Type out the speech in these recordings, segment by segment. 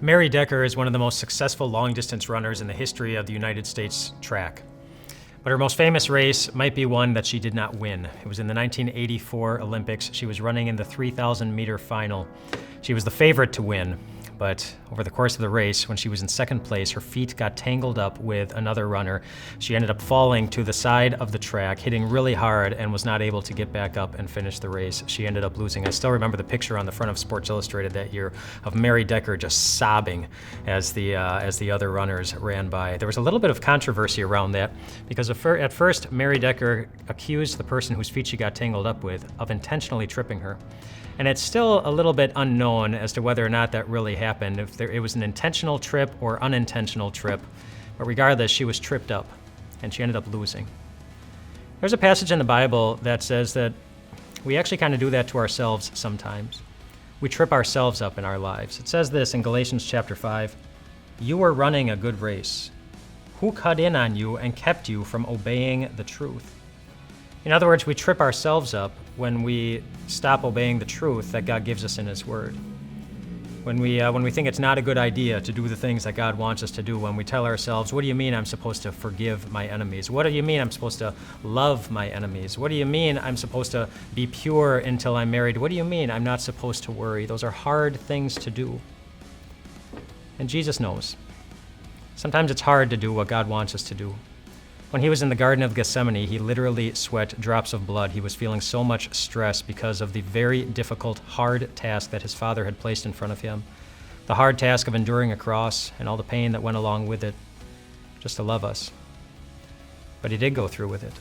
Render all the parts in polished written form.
Mary Decker is one of the most successful long-distance runners in the history of the United States track. But her most famous race might be one that she did not win. It was in the 1984 Olympics. She was running in the 3,000-meter final. She was the favorite to win, but over the course of the race, when she was in second place, her feet got tangled up with another runner. She ended up falling to the side of the track, hitting really hard, and was not able to get back up and finish the race. She ended up losing. I still remember the picture on the front of Sports Illustrated that year of Mary Decker just sobbing as the other runners ran by. There was a little bit of controversy around that because at first, Mary Decker accused the person whose feet she got tangled up with of intentionally tripping her. And it's still a little bit unknown as to whether or not that really happened, if it was an intentional trip or unintentional trip. But regardless, she was tripped up, and she ended up losing. There's a passage in the Bible that says that we actually kind of do that to ourselves sometimes. We trip ourselves up in our lives. It says this in Galatians chapter 5, "You were running a good race. Who cut in on you and kept you from obeying the truth?" In other words, we trip ourselves up when we stop obeying the truth that God gives us in His Word. When we think it's not a good idea to do the things that God wants us to do, when we tell ourselves, what do you mean I'm supposed to forgive my enemies? What do you mean I'm supposed to love my enemies? What do you mean I'm supposed to be pure until I'm married? What do you mean I'm not supposed to worry? Those are hard things to do. And Jesus knows. Sometimes it's hard to do what God wants us to do. When he was in the Garden of Gethsemane, he literally sweat drops of blood. He was feeling so much stress because of the very difficult, hard task that his Father had placed in front of him. The hard task of enduring a cross and all the pain that went along with it, just to love us. But he did go through with it.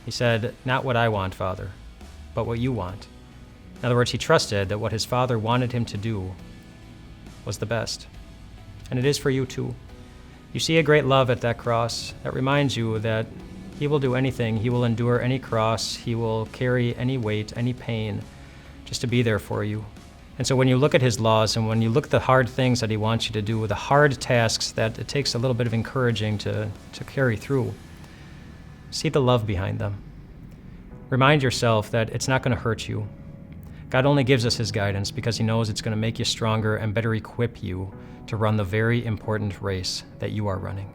He said, "Not what I want, Father, but what you want." In other words, he trusted that what his Father wanted him to do was the best. And it is for you too. You see a great love at that cross that reminds you that he will do anything. He will endure any cross. He will carry any weight, any pain, just to be there for you. And so when you look at his laws and when you look at the hard things that he wants you to do, the hard tasks that it takes a little bit of encouraging to carry through, see the love behind them. Remind yourself that it's not going to hurt you. God only gives us his guidance because he knows it's going to make you stronger and better equip you to run the very important race that you are running.